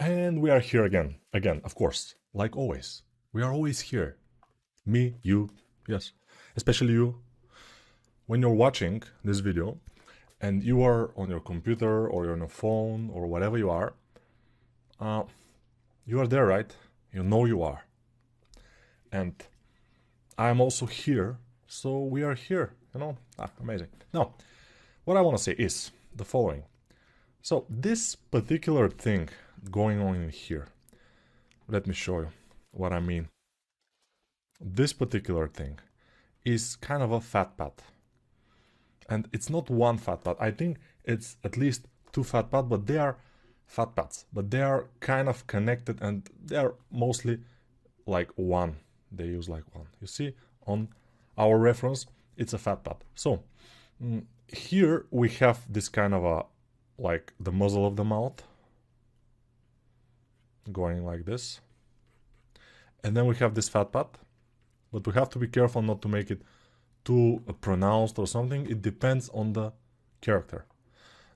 And we are here again. Again, of course, like always. We are always here. Me, you, yes, especially you. When you're watching this video and you are on your computer or you're on a phone or whatever you uh, are there, right? You know you are. And I'm also here, so we are here, amazing. Now, what I want to say is the following. So, this particular thing going on in here, let me show you what I mean. This particular thing is kind of a fat pad. And it's not one fat pad. I think it's at least two fat pads, but they are fat pads. But they are kind of connected and they are mostly like one. They use like one. You see, on our reference, it's a fat pad. So, here we have this kind of a, like the muzzle of the mouth going like this. And then we have this fat pad, but we have to be careful not to make it too pronounced or something. It depends on the character.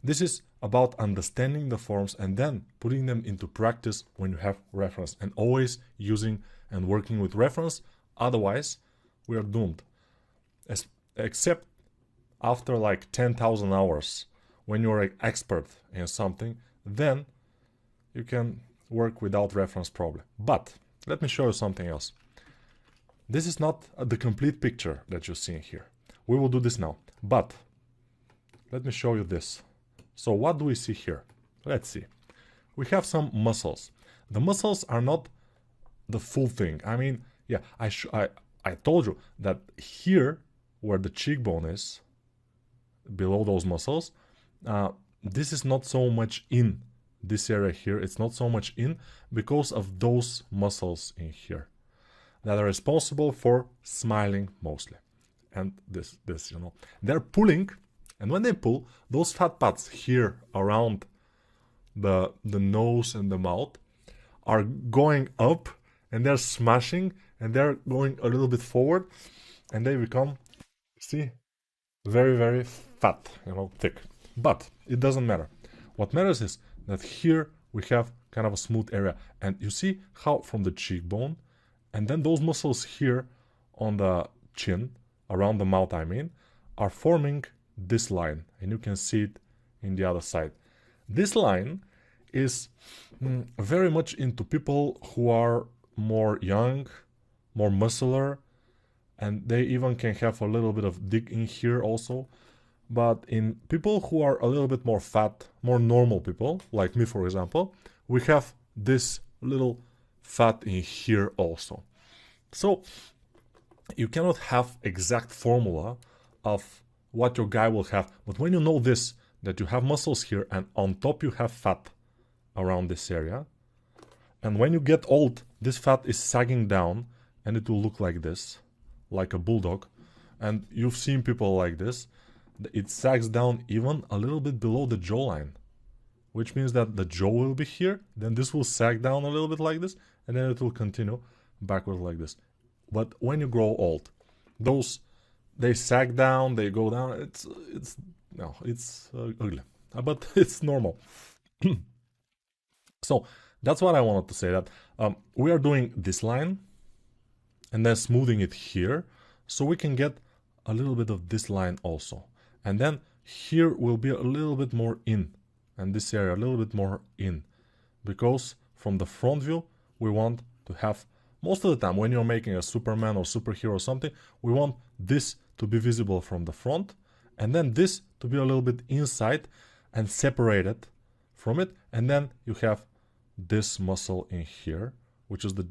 This is about understanding the forms and then putting them into practice when you have reference, and always using and working with reference. Otherwise, we are doomed. Except after like 10,000 hours, when you're an expert in something, then you can work without reference probably. But let me show you something else. This is not the complete picture that you see here. We will do this now. But let me show you this. So what do we see here? Let's see. We have some muscles. The muscles are not the full thing. I mean, yeah, I told you that here, where the cheekbone is, below those muscles, this is not so much in this area here. It's not so much in because of those muscles in here that are responsible for smiling mostly. And this, they're pulling, and when they pull, those fat pads here around the nose and the mouth are going up, and they're smashing, and they're going a little bit forward, and they become, see, very, very fat, thick. But it doesn't matter. What matters is that here we have kind of a smooth area, and you see how from the cheekbone, and then those muscles here on the chin, around the mouth I mean, are forming this line, and you can see it in the other side. This line is very much into people who are more young, more muscular, and they even can have a little bit of dick in here also. But in people who are a little bit more fat, more normal people, like me for example, we have this little fat in here also. So you cannot have exact formula of what your guy will have, but when you know this, that you have muscles here and on top you have fat around this area, and when you get old, this fat is sagging down and it will look like this, like a bulldog. And you've seen people like this. It sags down even a little bit below the jawline, which means that the jaw will be here, then this will sag down a little bit like this, and then it will continue backward like this. But when you grow old, those, they sag down, they go down. It's ugly, but it's normal. So that's what I wanted to say, that we are doing this line and then smoothing it here, so we can get a little bit of this line also. And then here will be a little bit more in, and this area a little bit more in, because from the front view we want to have, most of the time when you're making a Superman or superhero or something, we want this to be visible from the front, and then this to be a little bit inside and separated from it. And then you have this muscle in here, which is the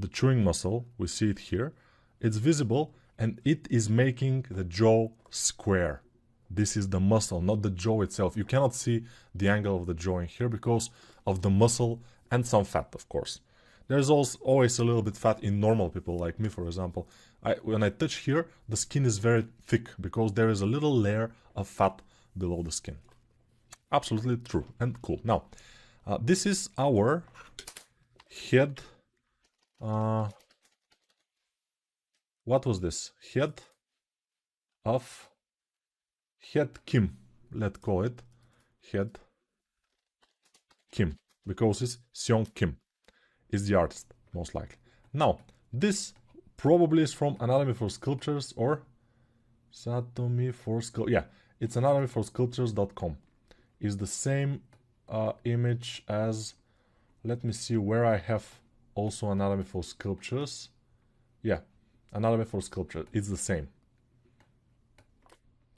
chewing muscle. We see it here. It's visible, and it is making the jaw square. This is the muscle, not the jaw itself. You cannot see the angle of the jaw in here because of the muscle and some fat, of course. There's also always a little bit fat in normal people, like me, for example. When I touch here, the skin is very thick because there is a little layer of fat below the skin. Absolutely true and cool. Now, this is our head. What was this? Head Kim. Let's call it Head Kim. because it's Seong Kim is the artist, most likely. Now, this probably is from Anatomy for Sculptures or Satomi for Sculptures. Yeah, it's anatomyforsculptures.com. Is the same image as, let me see where I have also Anatomy for Sculptures. Yeah, Anatomy for Sculpture, it's the same.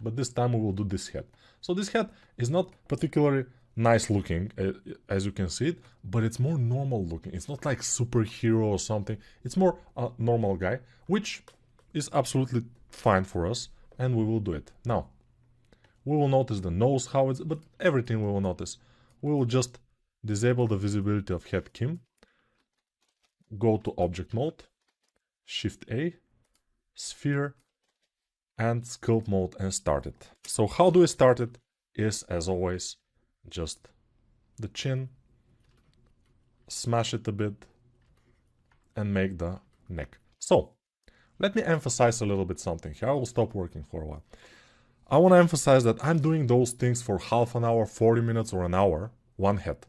But this time we will do this head. So this head is not particularly nice looking, as you can see it, but it's more normal looking. It's not like superhero or something. It's more a normal guy, which is absolutely fine for us, and we will do it. Now, we will notice the nose, how it's, but everything we will notice. We will just disable the visibility of head Kim, go to object mode, Shift A, sphere, and sculpt mode and start it. So how do we start it is, as always, just the chin, smash it a bit, and make the neck. So let me emphasize a little bit something here. I will stop working for a while. I want to emphasize that I'm doing those things for half an hour, 40 minutes, or an hour, one head.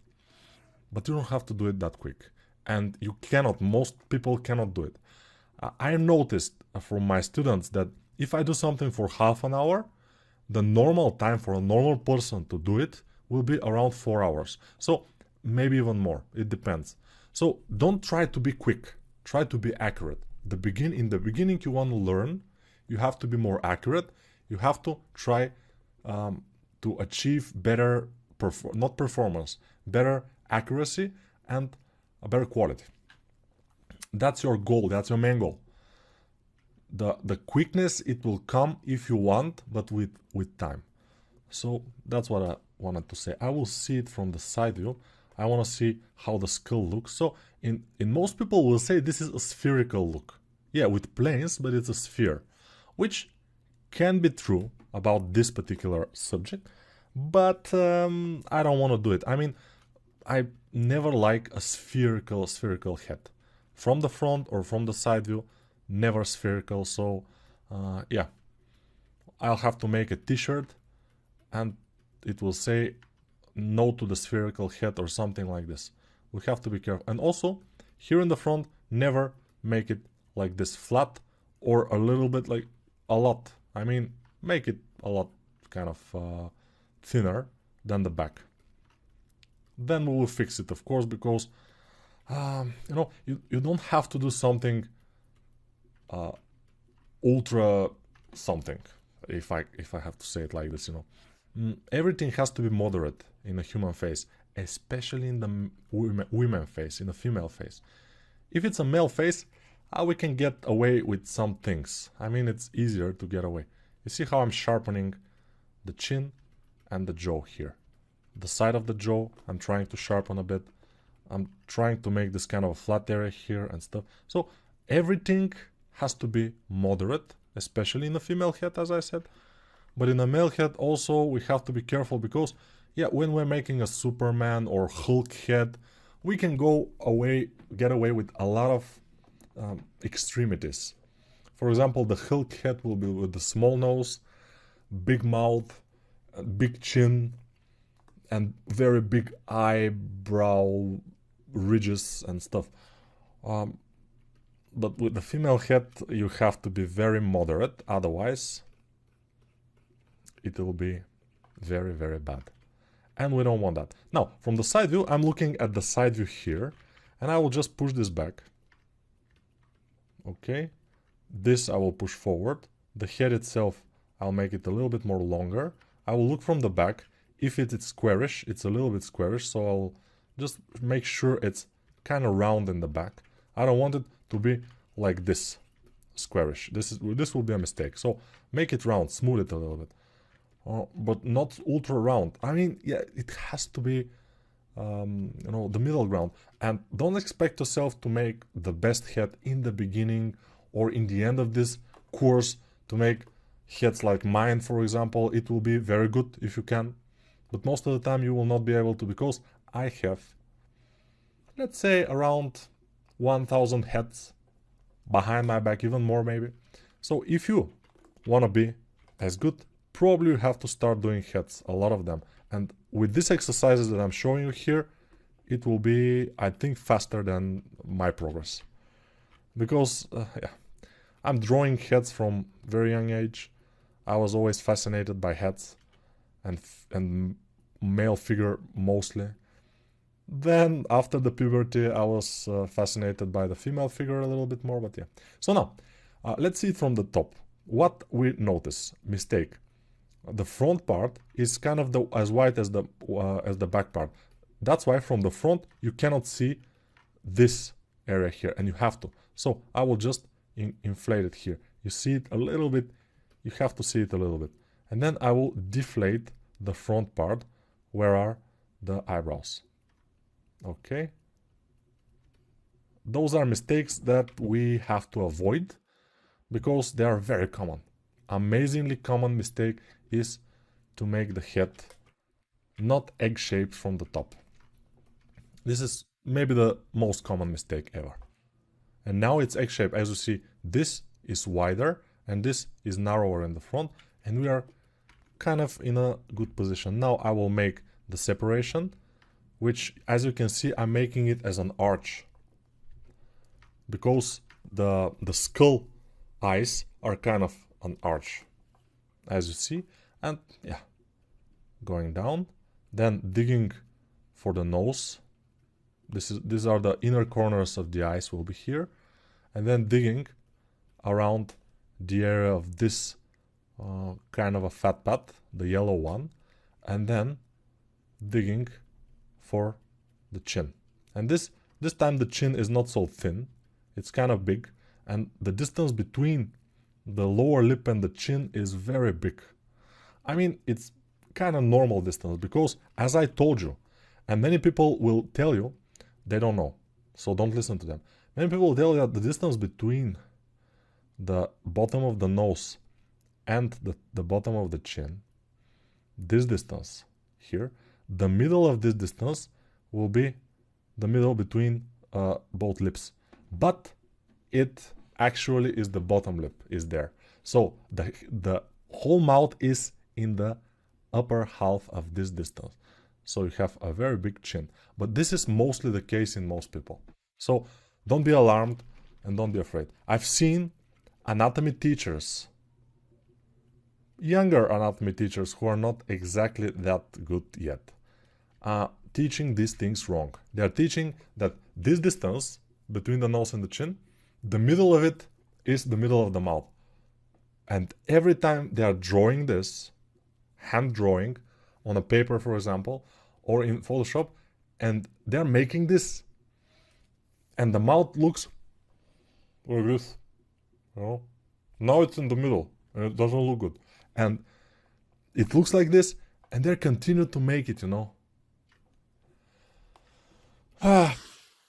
But you don't have to do it that quick. And you cannot, most people cannot do it. I noticed from my students that if I do something for half an hour, the normal time for a normal person to do it will be around 4 hours. So maybe even more, it depends. So don't try to be quick, try to be accurate. In the beginning you want to learn, you have to be more accurate, you have to try to achieve better, not performance, better accuracy and a better quality. That's your goal, that's your main goal. The quickness, it will come if you want, but with time. So that's what I wanted to say. I will see it from the side view. I want to see how the skull looks. So in most people will say this is a spherical look. Yeah, with planes, but it's a sphere, which can be true about this particular subject, but I don't want to do it. I mean, I never like a spherical head. From the front or from the side view, never spherical. So yeah, I'll have to make a t-shirt and it will say no to the spherical head or something like this. We have to be careful. And also here in the front, never make it like this flat or a little bit like a lot. I mean, make it a lot kind of thinner than the back. Then we will fix it, of course, because you know, you don't have to do something ultra something, if I have to say it like this, you know. Everything has to be moderate in a human face, especially in the women face, in the female face. If it's a male face, we can get away with some things. I mean, it's easier to get away. You see how I'm sharpening the chin and the jaw here. The side of the jaw, I'm trying to sharpen a bit. I'm trying to make this kind of a flat area here and stuff. So everything has to be moderate, especially in the female head, as I said. But in the male head also, we have to be careful because, yeah, when we're making a Superman or Hulk head, we can get away with a lot of extremities. For example, the Hulk head will be with the small nose, big mouth, big chin, and very big eyebrow ridges and stuff. But with the female head, you have to be very moderate, otherwise it will be very, very bad. And we don't want that. Now, from the side view, I'm looking at the side view here, and I will just push this back. Okay, this I will push forward. The head itself, I'll make it a little bit more longer. I will look from the back. If it's squarish, it's a little bit squarish, so I'll just make sure it's kind of round in the back. I don't want it to be like this, squarish. This will be a mistake. So make it round, smooth it a little bit, but not ultra round. I mean, yeah, it has to be, you know, the middle ground. And don't expect yourself to make the best head in the beginning or in the end of this course to make heads like mine, for example. It will be very good if you can, but most of the time you will not be able to, because I have, let's say, around 1000 heads behind my back, even more maybe. So if you want to be as good, probably you have to start doing heads, a lot of them. And with these exercises that I'm showing you here, it will be, I think, faster than my progress. Because, yeah, I'm drawing heads from very young age. I was always fascinated by heads and male figure mostly. Then after the puberty, I was fascinated by the female figure a little bit more, but yeah. So now, let's see it from the top. What we notice, mistake. The front part is kind of as white as the back part. That's why from the front you cannot see this area here, and you have to. So I will just inflate it here. You see it a little bit, you have to see it a little bit. And then I will deflate the front part where are the eyebrows. Okay. Those are mistakes that we have to avoid because they are very common. Amazingly common mistake is to make the head not egg-shaped from the top. This is maybe the most common mistake ever. And now it's egg-shaped. As you see, this is wider and this is narrower in the front, and we are kind of in a good position. Now I will make the separation, which, as you can see, I'm making it as an arch because the skull eyes are kind of an arch, as you see. And yeah, going down, then digging for the nose. These are the inner corners of the eyes will be here, and then digging around the area of this kind of a fat pad, the yellow one, and then digging for the chin. And this time the chin is not so thin, it's kind of big, and the distance between the lower lip and the chin is very big. I mean, it's kind of normal distance because, as I told you, and many people will tell you, they don't know, so don't listen to them. Many people will tell you that the distance between the bottom of the nose and the bottom of the chin, this distance here, the middle of this distance will be the middle between both lips. But it actually is the bottom lip is there. So the whole mouth is in the upper half of this distance. So you have a very big chin. But this is mostly the case in most people. So don't be alarmed and don't be afraid. I've seen anatomy teachers, younger anatomy teachers who are not exactly that good yet, teaching these things wrong. They are teaching that this distance between the nose and the chin, the middle of it is the middle of the mouth. And every time they are drawing this, hand drawing on a paper, for example, or in Photoshop, and they're making this, and the mouth looks like this, you know? Now it's in the middle, and it doesn't look good. And it looks like this, and they continue to make it, you know?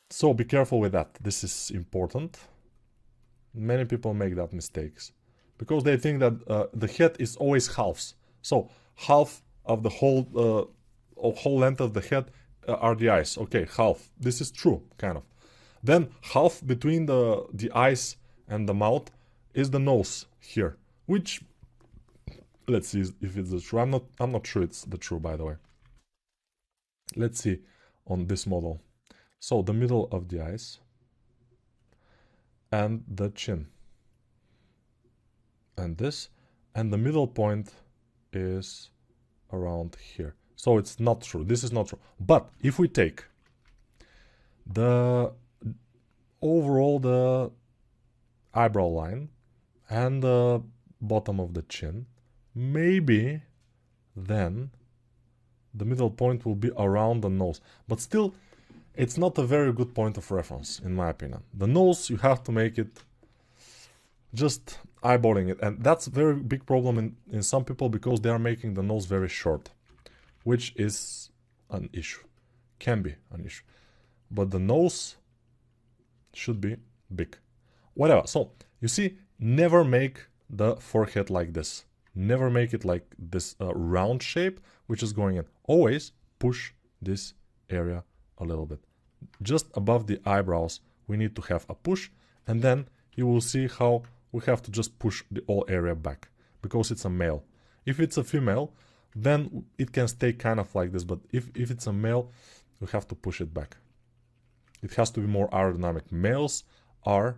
So be careful with that. This is important. Many people make that mistakes because they think that the head is always halves. So half of the whole length of the head are the eyes. Okay, half. This is true, kind of. Then half between the eyes and the mouth is the nose here, which, let's see if it's the true. I'm not sure it's the true, by the way. Let's see on this model. So the middle of the eyes and the chin, and this, and the middle point is around here. So it's not true. This is not true. But if we take the overall the eyebrow line and the bottom of the chin, maybe then the middle point will be around the nose. But still, it's not a very good point of reference, in my opinion. The nose, you have to make it just eyeballing it. And that's a very big problem in some people because they are making the nose very short, which is an issue. Can be an issue. But the nose should be big. Whatever. So, you see, never make the forehead like this. Never make it like this round shape, which is going in. Always push this area a little bit. Just above the eyebrows, we need to have a push, and then you will see how we have to just push the whole area back, because it's a male. If it's a female, then it can stay kind of like this, but if it's a male, you have to push it back. It has to be more aerodynamic. Males are,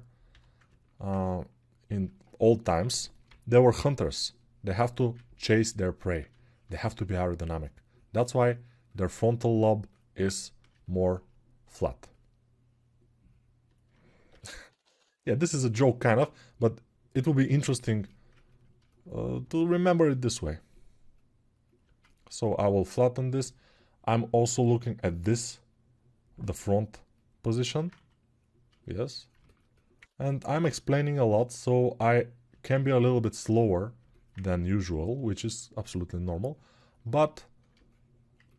in old times, they were hunters. They have to chase their prey. They have to be aerodynamic. That's why their frontal lobe is more flat. Yeah, this is a joke kind of, but it will be interesting to remember it this way. So I will flatten this. I'm also looking at this, the front position. Yes. And I'm explaining a lot, so I can be a little bit slower than usual, which is absolutely normal, but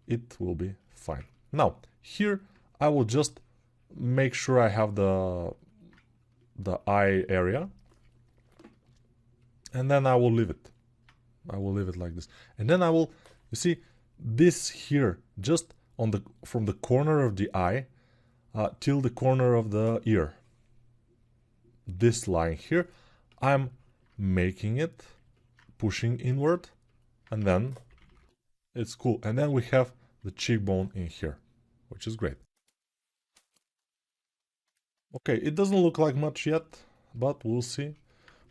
it will be fine. Now, here I will just make sure I have the eye area, and then I will leave it. I will leave it like this. And then I will, you see, this here, just on the from the corner of the eye till the corner of the ear. This line here, I'm making it, pushing inward, and then it's cool. And then we have the cheekbone in here, which is great. Okay, it doesn't look like much yet, but we'll see.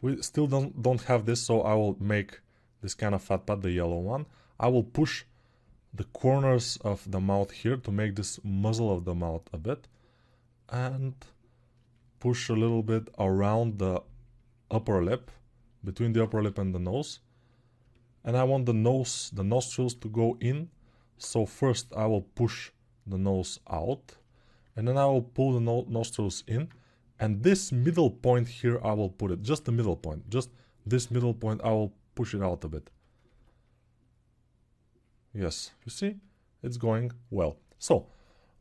We still don't have this, so I will make this kind of fat pad, the yellow one. I will push the corners of the mouth here to make this muzzle of the mouth a bit, and push a little bit around the upper lip, between the upper lip and the nose. And I want the nostrils to go in. So first I will push the nose out, and then I will pull the nostrils in. And this middle point here, I will put it, just the middle point, just this middle point, I will push it out a bit. Yes, you see, it's going well. So,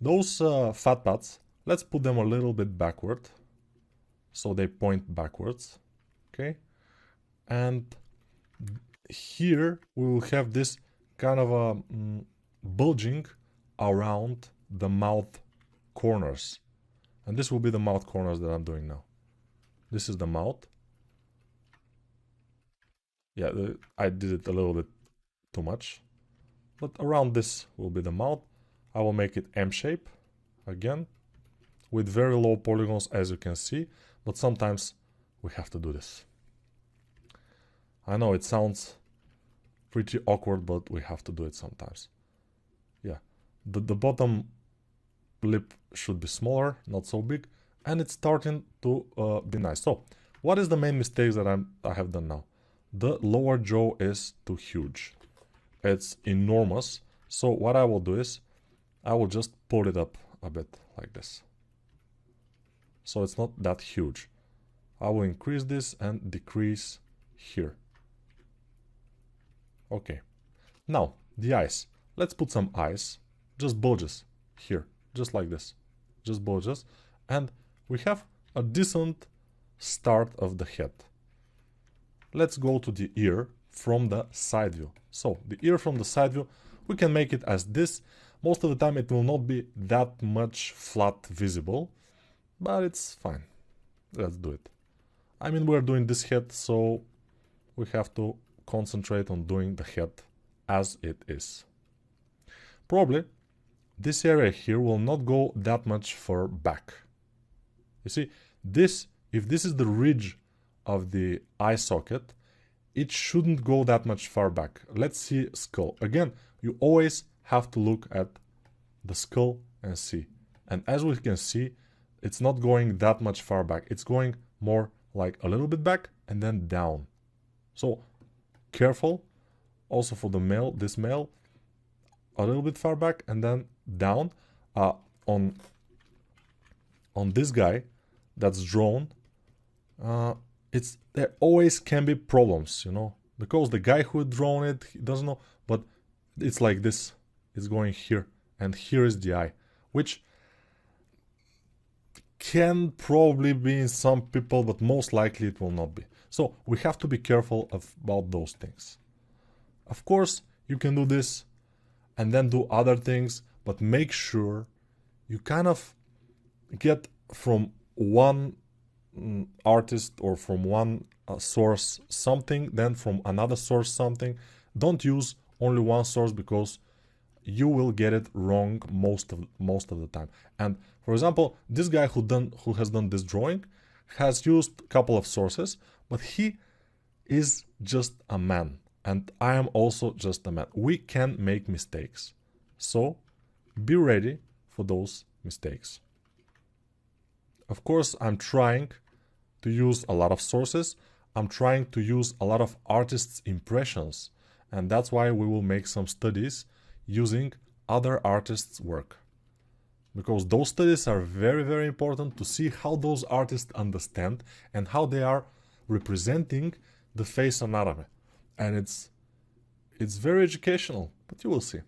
those fat pads, let's put them a little bit backward, so they point backwards, okay? And here we will have this kind of a bulging around the mouth corners. And this will be the mouth corners that I'm doing now. This is the mouth. Yeah, I did it a little bit too much. But around this will be the mouth. I will make it M shape again, with very low polygons, as you can see, but sometimes we have to do this. I know it sounds pretty awkward, but we have to do it sometimes. Yeah, the bottom lip should be smaller, not so big, and it's starting to be nice. So, what is the main mistakes that I have done now? The lower jaw is too huge. It's enormous. So what I will do is, I will just pull it up a bit like this. So it's not that huge. I will increase this and decrease here. Okay. Now, the eyes. Let's put some eyes. Just bulges here. Just like this. Just bulges. And we have a decent start of the head. Let's go to the ear from the side view. So, the ear from the side view, we can make it as this. Most of the time it will not be that much flat visible, but it's fine. Let's do it. I mean, we're doing this head, so we have to concentrate on doing the head as it is. Probably this area here will not go that much far back. You see, this, if this is the ridge of the eye socket, it shouldn't go that much far back. Let's see skull. Again, you always have to look at the skull and see. And as we can see, it's not going that much far back. It's going more like a little bit back and then down. So careful. Also for the male, this male, a little bit far back and then down. On this guy that's drawn, there always can be problems, you know, because the guy who drawn it, he doesn't know, but it's like this. It's going here, and here is the eye, which can probably be in some people, but most likely it will not be. So we have to be careful about those things. Of course, you can do this and then do other things, but make sure you kind of get from one artist or from one source something, then from another source something. Don't use only one source, because you will get it wrong most of the time. And for example, this guy who has done this drawing has used a couple of sources, but he is just a man, and I am also just a man. We can make mistakes, so be ready for those mistakes. Of course, I'm trying to use a lot of sources. I'm trying to use a lot of artists' impressions, and that's why we will make some studies using other artists' work. Because those studies are very, very important to see how those artists understand and how they are representing the face anatomy. And it's very educational, but you will see.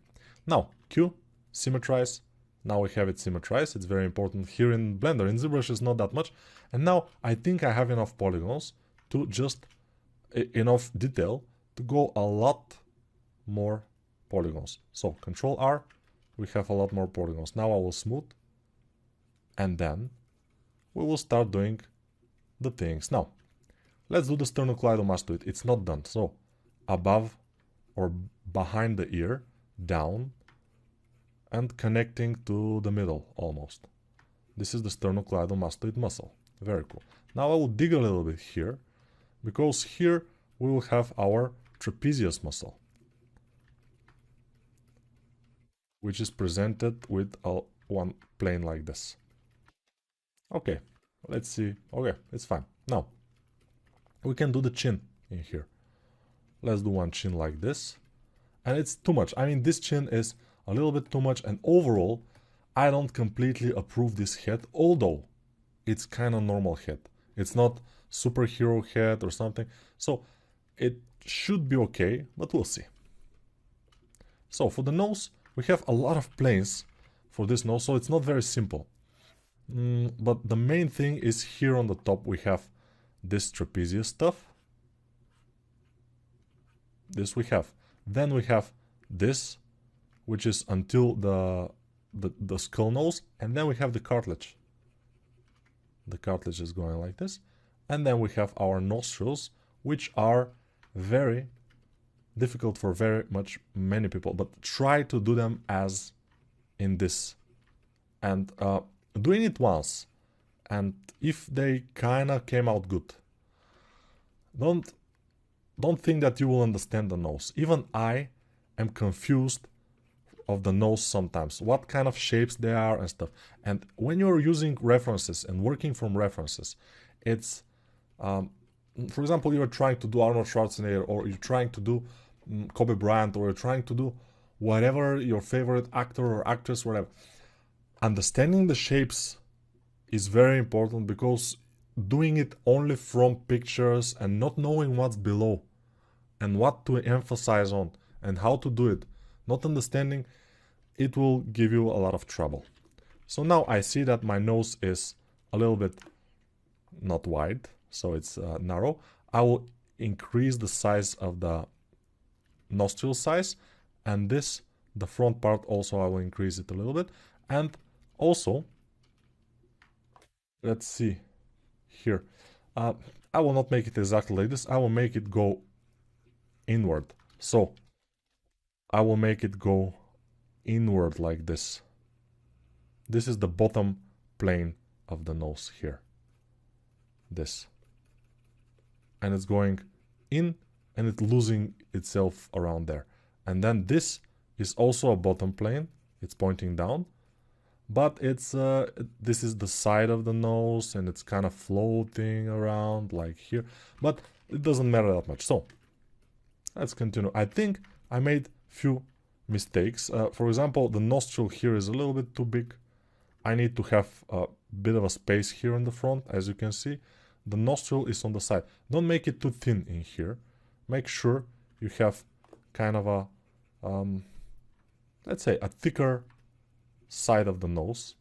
Now, Q, symmetrize. Now we have it symmetrized. It's very important here in Blender. In ZBrush it's not that much. And now I think I have enough polygons to just enough detail to go a lot more polygons. So Control R, we have a lot more polygons. Now I will smooth, and then we will start doing the things. Now let's do the sternocleidomastoid. It's not done. So above or behind the ear, down, and connecting to the middle almost. This is the sternocleidomastoid muscle. Very cool. Now I will dig a little bit here, because here we will have our trapezius muscle, which is presented with one plane like this. Okay, let's see. Okay, it's fine. Now we can do the chin in here. Let's do one chin like this. And it's too much. I mean, this chin is a little bit too much, and overall I don't completely approve this head, although it's kind of normal head. It's not superhero head or something, so it should be okay, but we'll see. So for the nose, we have a lot of planes for this nose, so it's not very simple. But the main thing is here on the top we have this trapezius stuff. This we have. Then we have this, which is until the skull nose, and then we have the cartilage. The cartilage is going like this, and then we have our nostrils, which are very difficult for many people, but try to do them as in this, and doing it once, and if they kinda came out good, don't think that you will understand the nose. Even I am confused of the nose sometimes, what kind of shapes they are and stuff. And when you're using references and working from references, it's for example, you're trying to do Arnold Schwarzenegger, or you're trying to do Kobe Bryant, or you're trying to do whatever your favorite actor or actress, whatever. Understanding the shapes is very important, because doing it only from pictures and not knowing what's below and what to emphasize on and how to do it, not understanding, it will give you a lot of trouble. So now I see that my nose is a little bit not wide, so it's narrow. I will increase the size of the nostril size, and this, the front part also, I will increase it a little bit. And also, let's see here, I will not make it exactly like this. I will make it go inward. So I will make it go inward like this. This is the bottom plane of the nose here. This. And it's going in, and it's losing itself around there. And then this is also a bottom plane. It's pointing down. But it's this is the side of the nose, and it's kind of floating around like here. But it doesn't matter that much. So let's continue. I think I made few mistakes. For example, the nostril here is a little bit too big. I need to have a bit of a space here in the front. As you can see, the nostril is on the side. Don't make it too thin in here. Make sure you have kind of a let's say a thicker side of the nose,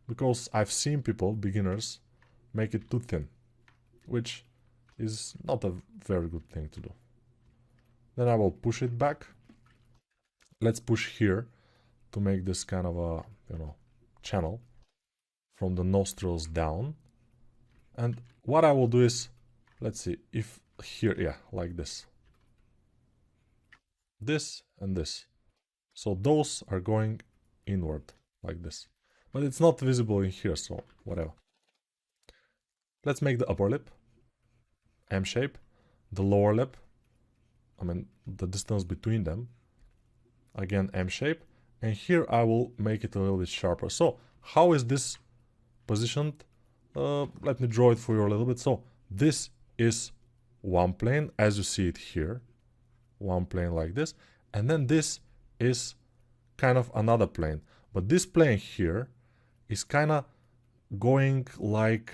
because I've seen people, beginners, make it too thin, which is not a very good thing to do. Then I will push it back. Let's push here to make this kind of a, channel from the nostrils down. And what I will do is, let's see, if here, yeah, like this. This and this. So those are going inward like this. But it's not visible in here, so whatever. Let's make the upper lip M shape, the lower lip, I mean the distance between them, again M shape, and here I will make it a little bit sharper. So how is this positioned? Let me draw it for you a little bit. So this is one plane as you see it here, one plane like this, and then this is kind of another plane, but this plane here is kind of going like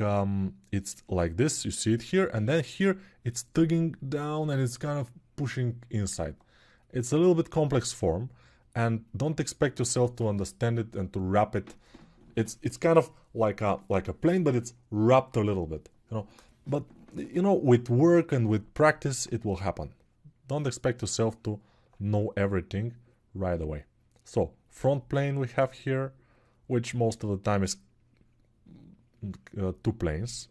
it's like this, you see it here, and then here it's tugging down and it's kind of pushing inside. It's a little bit complex form, and don't expect yourself to understand it and to wrap it. It's kind of like a plane, but it's wrapped a little bit, you know. But you know, with work and with practice it will happen. Don't expect yourself to know everything right away. So front plane we have here, which most of the time is two planes,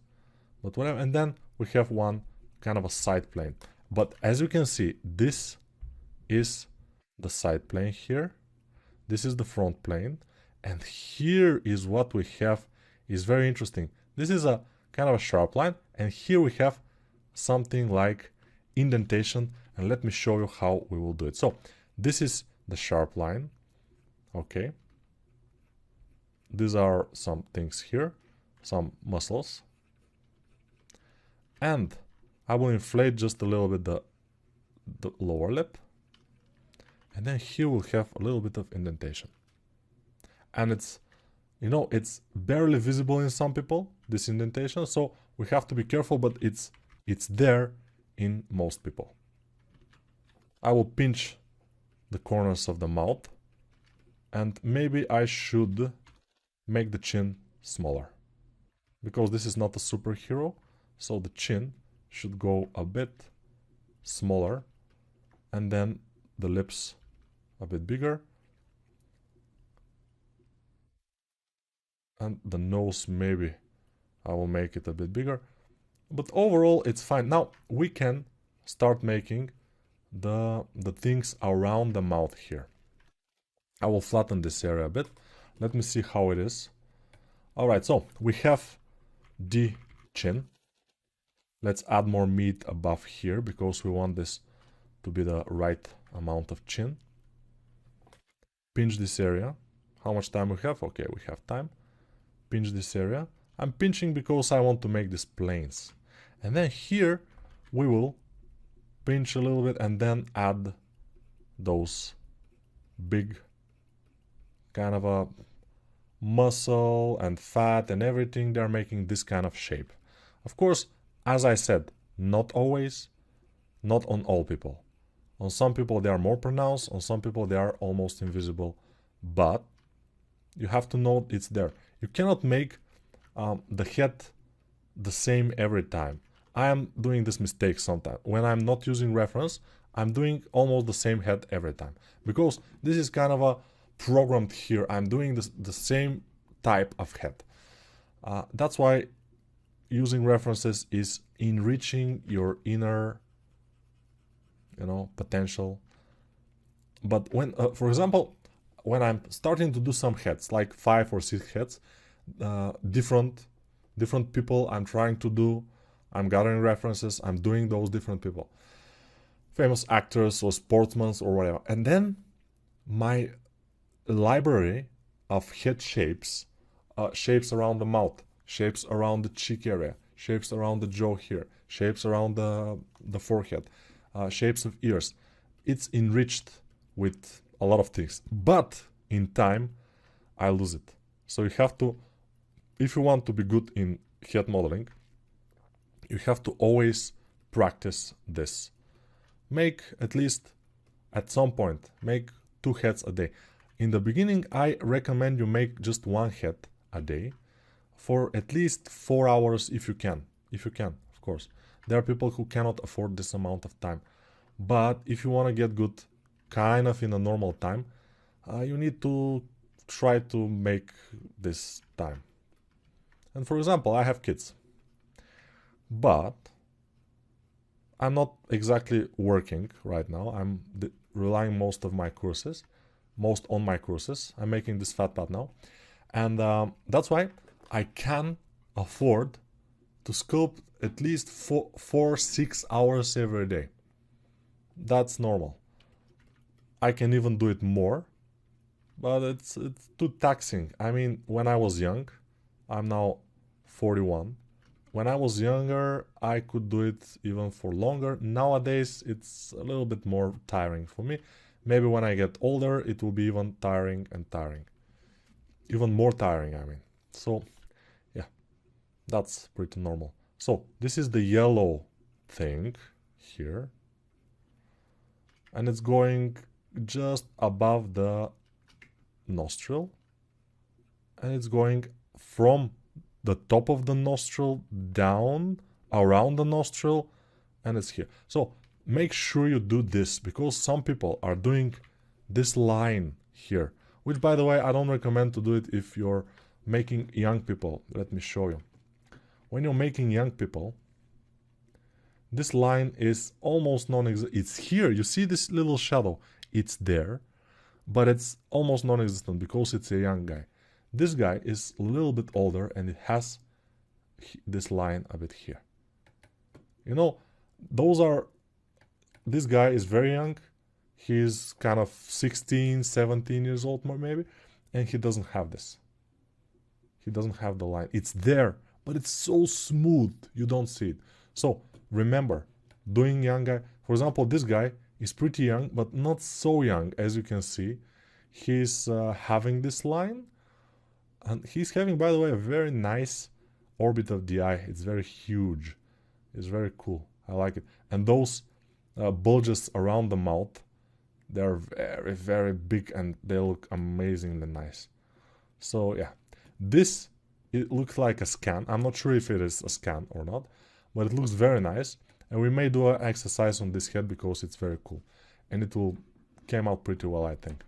but whatever. And then we have one kind of a side plane. But as you can see, this is the side plane here. This is the front plane. And here is what we have is very interesting. This is a kind of a sharp line. And here we have something like indentation. And let me show you how we will do it. So this is the sharp line. Okay. These are some things here, some muscles. And I will inflate just a little bit the lower lip. And then here we'll have a little bit of indentation. And it's, you know, it's barely visible in some people, this indentation. So we have to be careful, but it's there in most people. I will pinch the corners of the mouth. And maybe I should make the chin smaller. Because this is not a superhero, so the chin should go a bit smaller. And then the lips a bit bigger. And the nose, maybe I will make it a bit bigger. But overall, it's fine. Now we can start making the things around the mouth here. I will flatten this area a bit. Let me see how it is. Alright, so we have the chin. Let's add more meat above here because we want this to be the right amount of chin. Pinch this area. How much time we have? Okay, we have time. Pinch this area. I'm pinching because I want to make these planes. And then here we will pinch a little bit and then add those big kind of a muscle and fat and everything. They're making this kind of shape. Of course, as I said, not always, not on all people. On some people they are more pronounced, on some people they are almost invisible, but you have to know it's there. You cannot make the head the same every time. I am doing this mistake sometimes. When I'm not using reference, I'm doing almost the same head every time. Because this is kind of a programmed here. I'm doing the same type of head. That's why using references is enriching your inner, potential. But when, for example, when I'm starting to do some heads, like 5 or 6 heads, different people I'm trying to do, I'm gathering references, I'm doing those different people, famous actors or sportsmen or whatever, and then my library of head shapes, shapes around the mouth, shapes around the cheek area, shapes around the jaw here, shapes around the forehead, shapes of ears. It's enriched with a lot of things, but in time I lose it. So you have to, if you want to be good in head modeling, you have to always practice this. Make at least, at some point, make 2 heads a day. In the beginning, I recommend you make just 1 head a day for at least 4 hours if you can. If you can, of course. There are people who cannot afford this amount of time. But if you want to get good kind of in a normal time, you need to try to make this time. And for example, I have kids. But I'm not exactly working right now. I'm relying most of my courses. most on my courses. I'm making this fat pad now. And that's why I can afford to sculpt at least 4-6 hours every day. That's normal. I can even do it more, but it's too taxing. I mean, when I was young, I'm now 41. When I was younger, I could do it even for longer. Nowadays, it's a little bit more tiring for me. Maybe when I get older, it will be even tiring and tiring. Even more tiring, I mean. So, yeah, that's pretty normal. So, this is the yellow thing here. And it's going just above the nostril. And it's going from the top of the nostril down around the nostril, and it's here. So make sure you do this, because some people are doing this line here, which, by the way, I don't recommend to do it if you're making young people. Let me show you. When you're making young people, this line is almost non-existent. It's here. You see this little shadow? It's there, but it's almost non-existent because it's a young guy. This guy is a little bit older, and it has this line a bit here. You know, this guy is very young. He's kind of 16, 17 years old, maybe, and he doesn't have this. He doesn't have the line. It's there, but it's so smooth, you don't see it. So remember, doing young guy, for example, this guy is pretty young, but not so young, as you can see. He's having this line, and he's having, by the way, a very nice orbit of the eye. It's very huge. It's very cool. I like it. And those bulges around the mouth, they're very, very big, and they look amazingly nice. So yeah, this, it looks like a scan. I'm not sure if it is a scan or not, but it looks very nice. And we may do an exercise on this head because it's very cool, and it will came out pretty well, I think.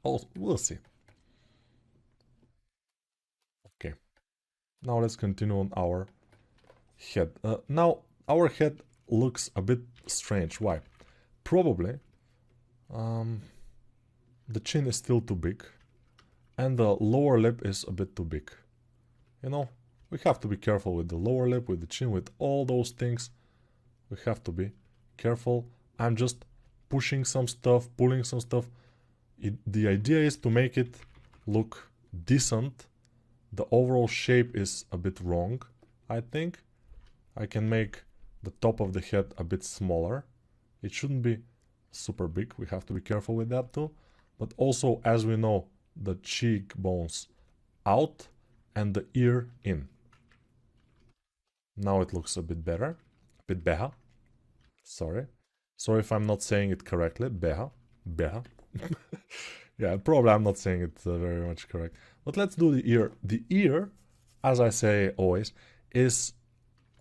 Oh, we'll see. Okay, now let's continue on our head. Now our head looks a bit strange. Why? Probably the chin is still too big, and the lower lip is a bit too big. You know, we have to be careful with the lower lip, with the chin, with all those things. We have to be careful. I'm just pushing some stuff, pulling some stuff. The idea is to make it look decent. The overall shape is a bit wrong, I think. I can make the top of the head a bit smaller. It shouldn't be super big. We have to be careful with that too. But also, as we know, the cheekbones out and the ear in. Now it looks a bit better. A bit better. Sorry if I'm not saying it correctly. Better. Yeah, probably I'm not saying it very much correct. But let's do the ear. The ear, as I say always, is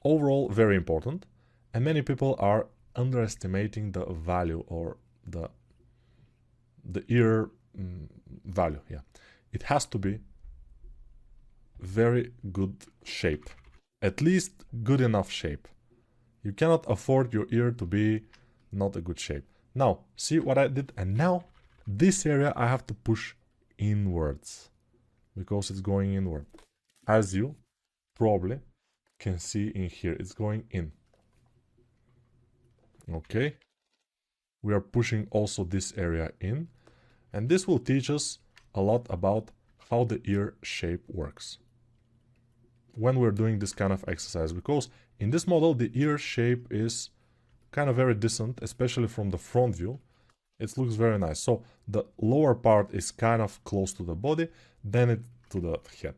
overall very important, and many people are underestimating the value, or the ear value. Yeah, it has to be very good shape, at least good enough shape. You cannot afford your ear to be not a good shape. Now, see what I did? And now, this area I have to push inwards, because it's going inward. As you probably can see in here, it's going in. Okay. We are pushing also this area in. And this will teach us a lot about how the ear shape works when we're doing this kind of exercise, because in this model the ear shape is kind of very decent, especially from the front view. It looks very nice. So the lower part is kind of close to the body, then it to the head,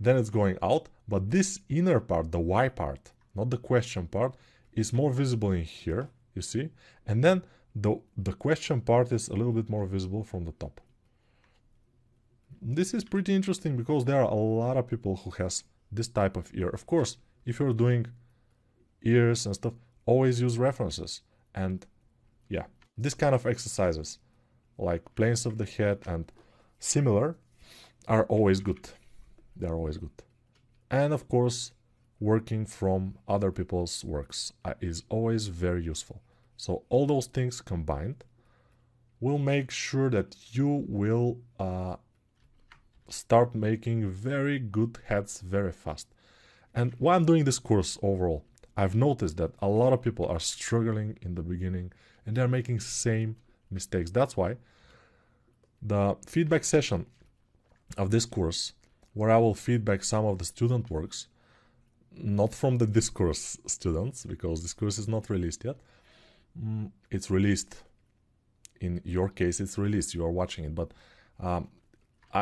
then it's going out. But this inner part, the Y part, not the question part, is more visible in here, you see, and then the question part is a little bit more visible from the top. This is pretty interesting because there are a lot of people who has this type of ear. Of course, if you're doing ears and stuff, always use references. And yeah, this kind of exercises, like planes of the head and similar, are always good. They're always good. And of course, working from other people's works is always very useful. So all those things combined, will make sure that you will start making very good heads very fast. And while I'm doing this course overall, I've noticed that a lot of people are struggling in the beginning and they're making same mistakes. That's why the feedback session of this course, where I will feedback some of the student works, not from the discourse students, because this course is not released yet. It's released. In your case, it's released. You are watching it, but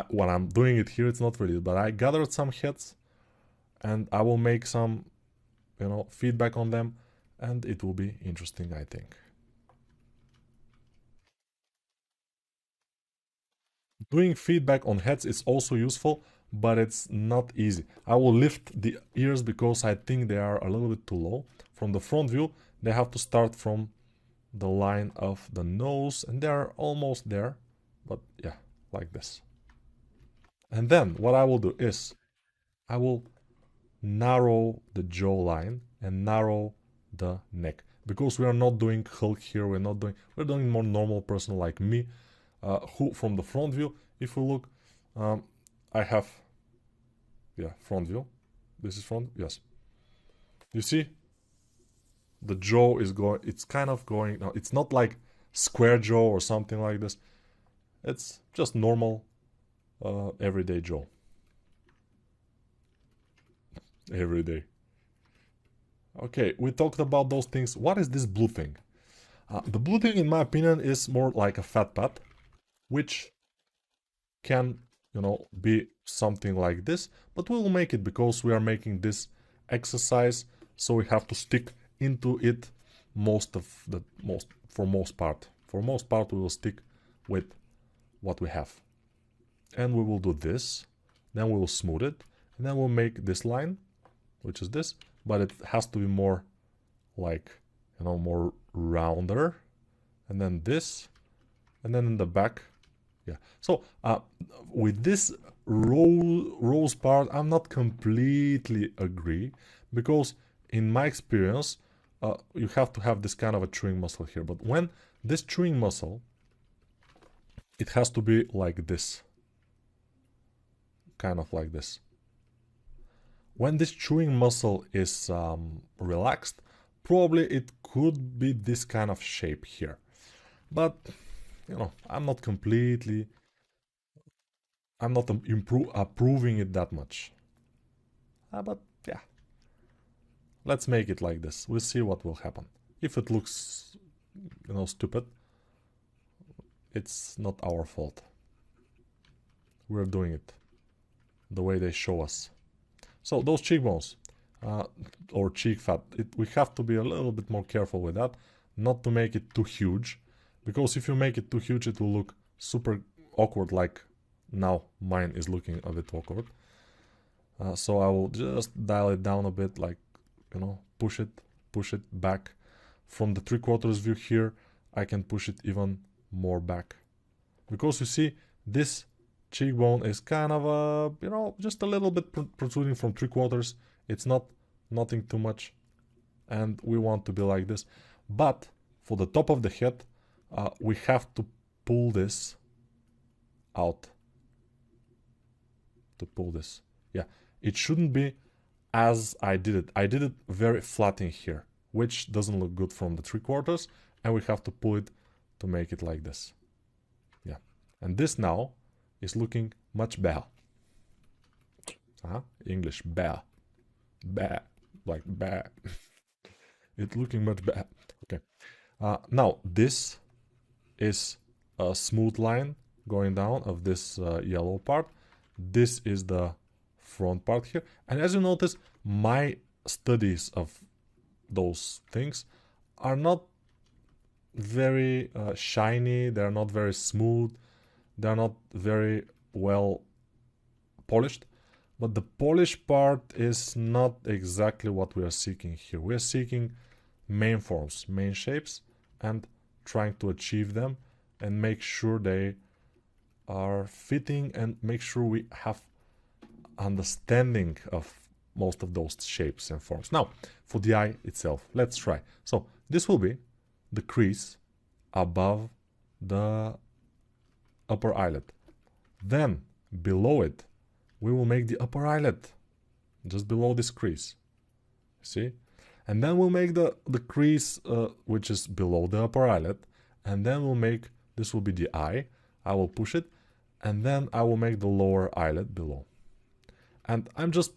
when I'm doing it here, it's not released. But I gathered some heads, and I will make some, feedback on them, and it will be interesting, I think. Doing feedback on heads is also useful, but it's not easy. I will lift the ears because I think they are a little bit too low. From the front view, they have to start from the line of the nose, and they are almost there, but yeah, like this. And then what I will do is I will narrow the jawline and narrow the neck, because we are not doing Hulk here. We're doing more normal person like me, who from the front view, if we look, I have, front view. This is front, yes. You see, the jaw is going, it's kind of going, no, it's not like square jaw or something like this. It's just normal, everyday jaw. Every day. Okay, we talked about those things. What is this blue thing? The blue thing, in my opinion, is more like a fat pad, which can, be something like this, but we will make it because we are making this exercise, so we have to stick into it for most part. For most part, we will stick with what we have. And we will do this, then we will smooth it, and then we'll make this line, which is this, but it has to be more like, more rounder, and then this, and then in the back, yeah. So with this rose part, I'm not completely agree, because in my experience, you have to have this kind of a chewing muscle here, but when this chewing muscle, it has to be like this, kind of like this. When this chewing muscle is relaxed, probably it could be this kind of shape here. But, I'm not approving it that much. But yeah, let's make it like this. We'll see what will happen. If it looks, stupid, it's not our fault. We're doing it the way they show us. So those cheekbones, or cheek fat, we have to be a little bit more careful with that, not to make it too huge, because if you make it too huge, it will look super awkward, like now mine is looking a bit awkward. So I will just dial it down a bit, like, push it back. From the 3/4 view here, I can push it even more back, because you see this cheekbone is kind of just a little bit protruding from 3/4. It's nothing too much, and we want to be like this. But for the top of the head, we have to pull this out. To pull this, yeah, it shouldn't be as I did it. I did it very flat in here, which doesn't look good from the 3/4, and we have to pull it to make it like this. Yeah, and this now is looking much better. English, better. Better. Like better. It's looking much better. Okay. Now, this is a smooth line going down of this yellow part. This is the front part here. And as you notice, my studies of those things are not very shiny. They're not very smooth. They're not very well polished. But the polished part is not exactly what we are seeking here. We are seeking main forms, main shapes, and trying to achieve them and make sure they are fitting and make sure we have understanding of most of those shapes and forms. Now, for the eye itself, let's try. So this will be the crease above the upper eyelid. Then below it, we will make the upper eyelid, just below this crease. See? And then we'll make the crease which is below the upper eyelid. And then we'll make, this will be the eye. I will push it. And then I will make the lower eyelid below. And I'm just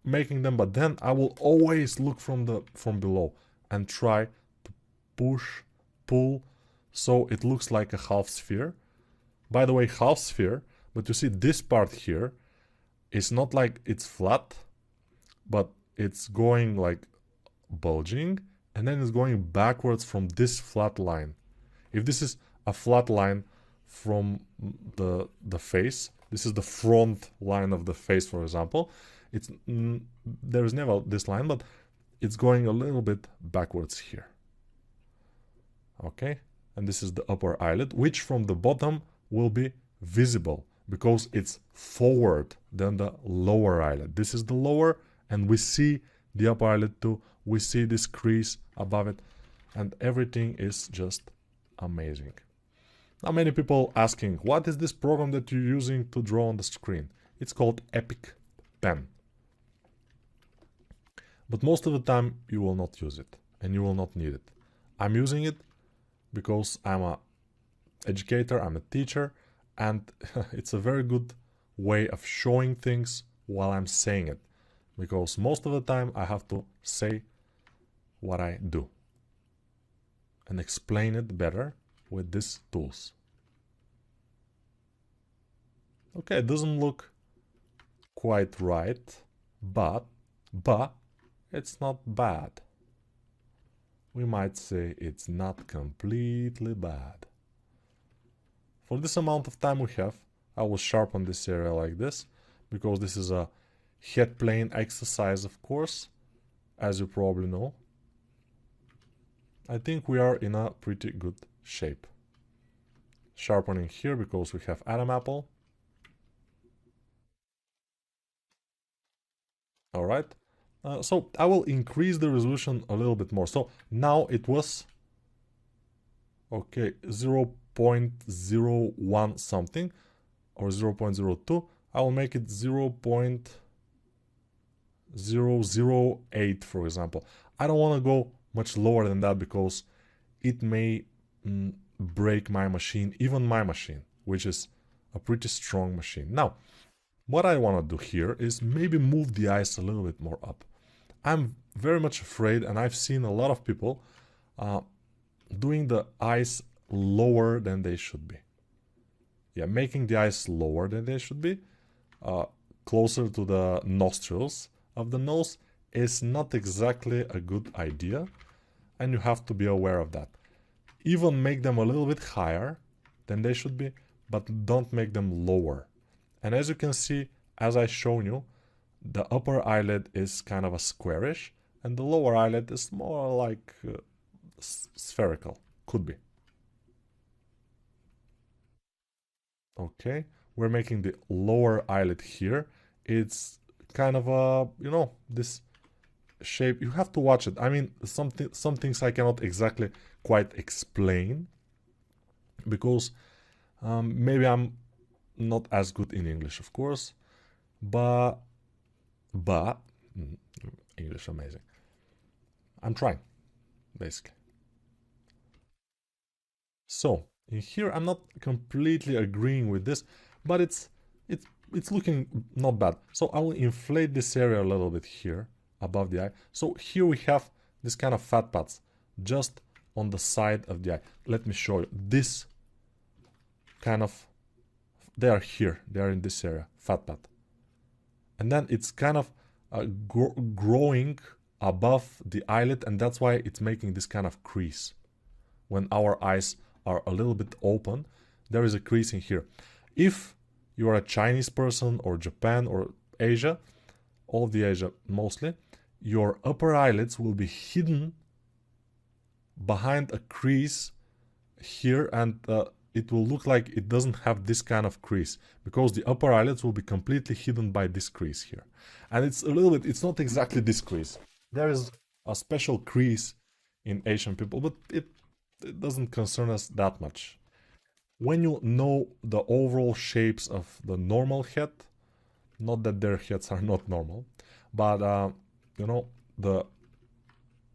making them, but then I will always look from below and try to push, pull, so it looks like a half sphere. By the way, half sphere, but you see this part here is not like it's flat, but it's going like bulging, and then it's going backwards from this flat line. If this is a flat line from the face, this is the front line of the face, for example, it's there is never this line, but it's going a little bit backwards here. Okay, and this is the upper eyelid, which from the bottom will be visible because it's forward than the lower eyelid. This is the lower, and we see the upper eyelid too. We see this crease above it, and everything is just amazing. Now many people asking, what is this program that you're using to draw on the screen? It's called Epic Pen. But most of the time you will not use it, and you will not need it. I'm using it because I'm an educator, I'm a teacher, and it's a very good way of showing things while I'm saying it. Because most of the time I have to say what I do and explain it better with these tools. Okay, it doesn't look quite right, but it's not bad. We might say it's not completely bad. For this amount of time we have, I will sharpen this area like this, because this is a head plane exercise, of course, as you probably know. I think we are in a pretty good shape. Sharpening here because we have Adam Apple. Alright, so I will increase the resolution a little bit more. So now it was, okay, 0.01 something, or 0.02. I will make it 0.008, for example. I don't want to go much lower than that because it may break my machine, even my machine, which is a pretty strong machine. Now, what I want to do here is maybe move the eyes a little bit more up. I'm very much afraid, and I've seen a lot of people doing the eyes lower than they should be. Yeah, making the eyes lower than they should be, closer to the nostrils of the nose, is not exactly a good idea, and you have to be aware of that. Even make them a little bit higher than they should be, but don't make them lower. And as you can see, as I shown you, the upper eyelid is kind of a squarish, and the lower eyelid is more like spherical, could be. Okay, we're making the lower eyelid here. It's kind of a, you know, this shape. You have to watch it. I mean, some things I cannot exactly quite explain because maybe I'm not as good in English, of course, but English amazing. I'm trying, basically. So in here, I'm not completely agreeing with this, but it's looking not bad. So I will inflate this area a little bit here above the eye. So here we have this kind of fat pads just on the side of the eye. Let me show you. This kind of, they are here, they are in this area, fat pad. And then it's kind of growing above the eyelid, and that's why it's making this kind of crease. When our eyes are a little bit open, there is a crease in here. If you are a Chinese person or Japan or Asia, all of the Asia mostly, your upper eyelids will be hidden behind a crease here, and it will look like it doesn't have this kind of crease because the upper eyelids will be completely hidden by this crease here. And it's a little bit, it's not exactly this crease. There is a special crease in Asian people, but it doesn't concern us that much. when you know the overall shapes of the normal head, not that their heads are not normal, but you know,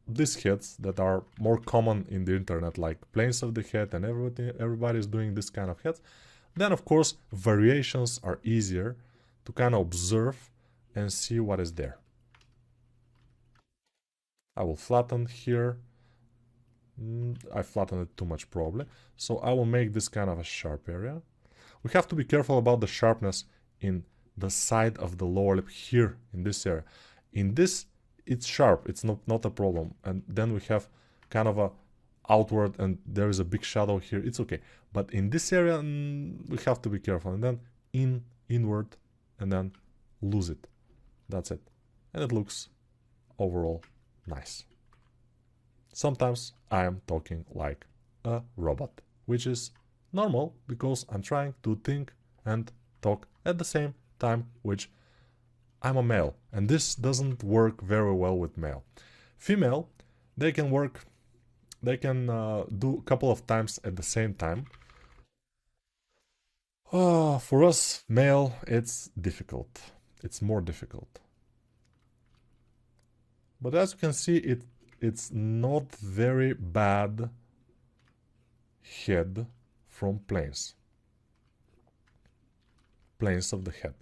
these heads that are more common in the internet, like planes of the head, and everybody's doing this kind of heads, then of course variations are easier to kind of observe and see what is there. I will flatten here. I flattened it too much probably, so I will make this kind of a sharp area. We have to be careful about the sharpness in the side of the lower lip here in this area. In this, it's sharp, it's not a problem, and then we have kind of a outward and there is a big shadow here, it's okay. But in this area, we have to be careful, and then inward, and then lose it. That's it. And it looks overall nice. Sometimes I am talking like a robot, which is normal because I'm trying to think and talk at the same time, which I'm a male, and this doesn't work very well with male. Female, they can do a couple of times at the same time. For us, male, it's difficult. It's more difficult. But as you can see, it's not very bad head from planes of the head.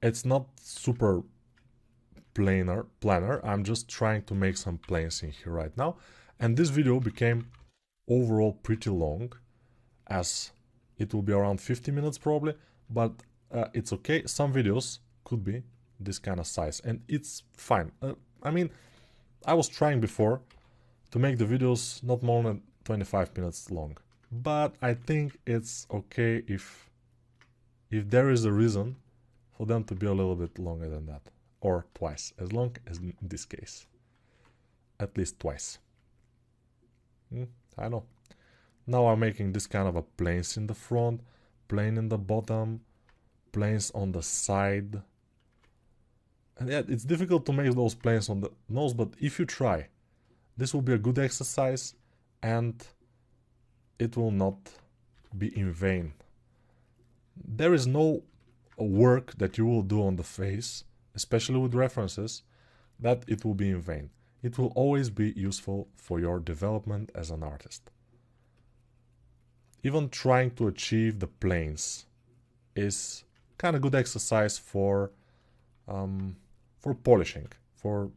It's not super planar. I'm just trying to make some planes in here right now, and this video became overall pretty long, as it will be around 50 minutes probably, but it's okay. Some videos could be this kind of size, and it's fine. I mean, I was trying before to make the videos not more than 25 minutes long, but I think it's okay if there is a reason for them to be a little bit longer than that, or twice as long as in this case, at least twice. I know. Now I'm making this kind of a planes in the front, plane in the bottom, planes on the side. And yeah, it's difficult to make those planes on the nose, but if you try, this will be a good exercise, and it will not be in vain. There is no work that you will do on the face, especially with references, that it will be in vain. It will always be useful for your development as an artist. Even trying to achieve the planes is kind of good exercise for polishing, for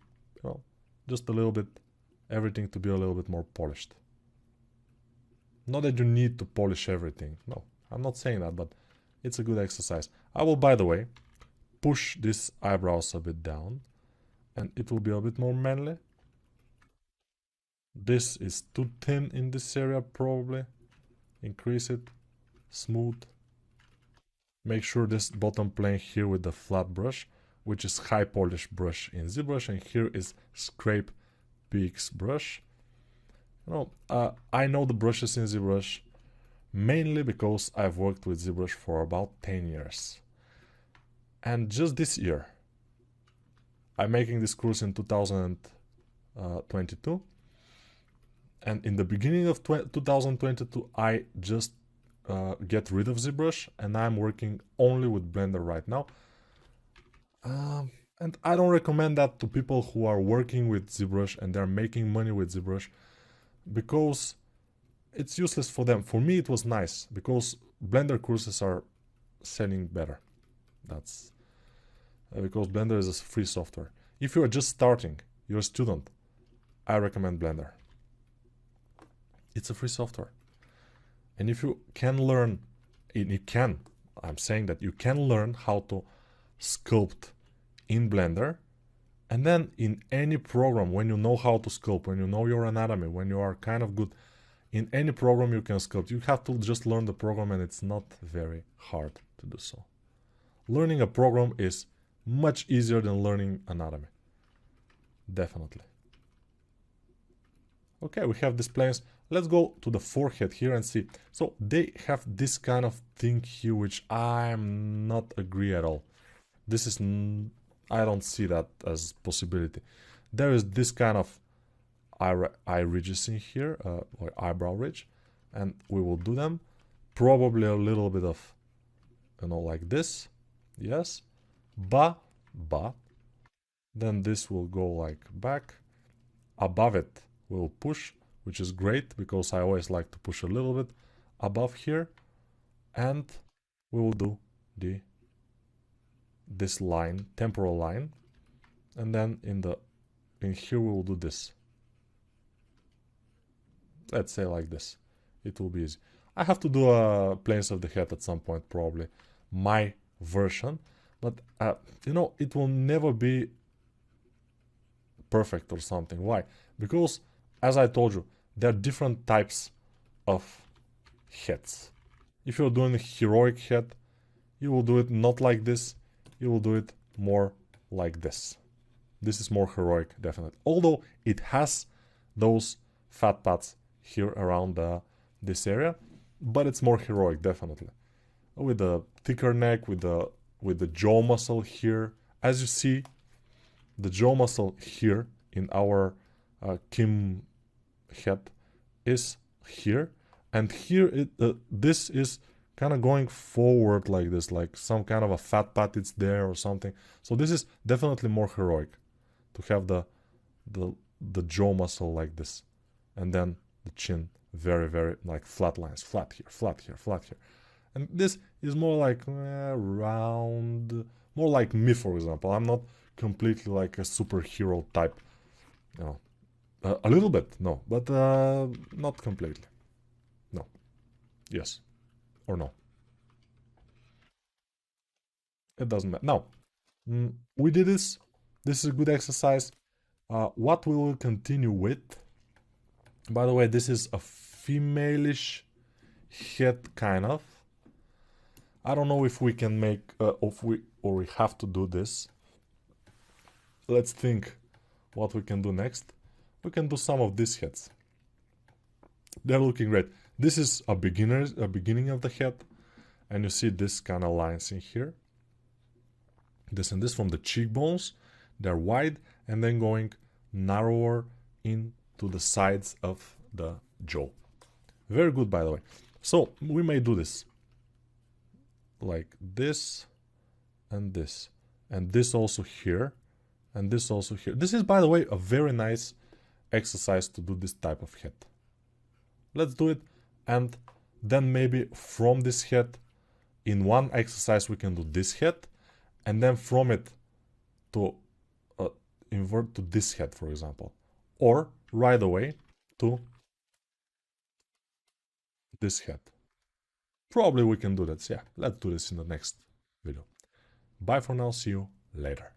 just a little bit, everything to be a little bit more polished. Not that you need to polish everything, no, I'm not saying that, but it's a good exercise. I will, by the way, push these eyebrows a bit down, and it will be a bit more manly. This is too thin in this area probably. Increase it, smooth. Make sure this bottom plane here with the flat brush, which is high polish brush in ZBrush, and here is Scrape Peaks brush. I know the brushes in ZBrush mainly because I've worked with ZBrush for about 10 years. And just this year, I'm making this course in 2022. And in the beginning of 2022, I just get rid of ZBrush, and I'm working only with Blender right now. And I don't recommend that to people who are working with ZBrush and they're making money with ZBrush, because it's useless for them. For me, it was nice because Blender courses are selling better. That's because Blender is a free software. If you are just starting, you're a student, I recommend Blender. It's a free software. And if you can learn, I'm saying that you can learn how to sculpt in Blender, and then in any program, when you know how to sculpt, when you know your anatomy, when you are kind of good, in any program you can sculpt. You have to just learn the program, and it's not very hard to do so. Learning a program is much easier than learning anatomy. Definitely. Okay, we have these planes. Let's go to the forehead here and see. So they have this kind of thing here, which I'm not agree at all. This is, I don't see that as possibility. There is this kind of eye ridges in here, or eyebrow ridge, and we will do them. probably a little bit of, like this. Yes. Ba. Then this will go like back. Above it we'll push, which is great because I always like to push a little bit above here. And we will do this line, temporal line. And then in here we will do this. Let's say like this. It will be easy. I have to do a planes of the head at some point, probably my version, but it will never be perfect or something. Why? Because, as I told you, there are different types of heads. If you're doing a heroic head, you will do it not like this, you will do it more like this. This is more heroic, definitely. Although it has those fat pads here around this area, but it's more heroic, definitely. With the thicker neck, with the jaw muscle here. As you see, the jaw muscle here in our Kim head is here, and here this is kind of going forward like this, like some kind of a fat pad it's there or something. So this is definitely more heroic to have the jaw muscle like this, and then the chin very, very like flat lines, flat here, flat here, flat here. And this is more like round, more like me, for example. I'm not completely like a superhero type, a little bit, no, but not completely. No. Yes. Or no. It doesn't matter. Now, we did this. This is a good exercise. What we will continue with, by the way, this is a femaleish head, kind of. I don't know if we can make, or we have to do this. Let's think what we can do next. We can do some of these heads. They're looking great. This is a beginning of the head, and you see this kind of lines in here. This and this from the cheekbones. They're wide and then going narrower into the sides of the jaw. Very good, by the way. So we may do this like this and this, and this also here, and this also here. This is, by the way, a very nice exercise to do this type of head. Let's do it, and then maybe from this head, in one exercise we can do this head, and then from it to invert to this head, for example, or right away to this head. Probably we can do that. Yeah, let's do this in the next video. Bye for now. See you later.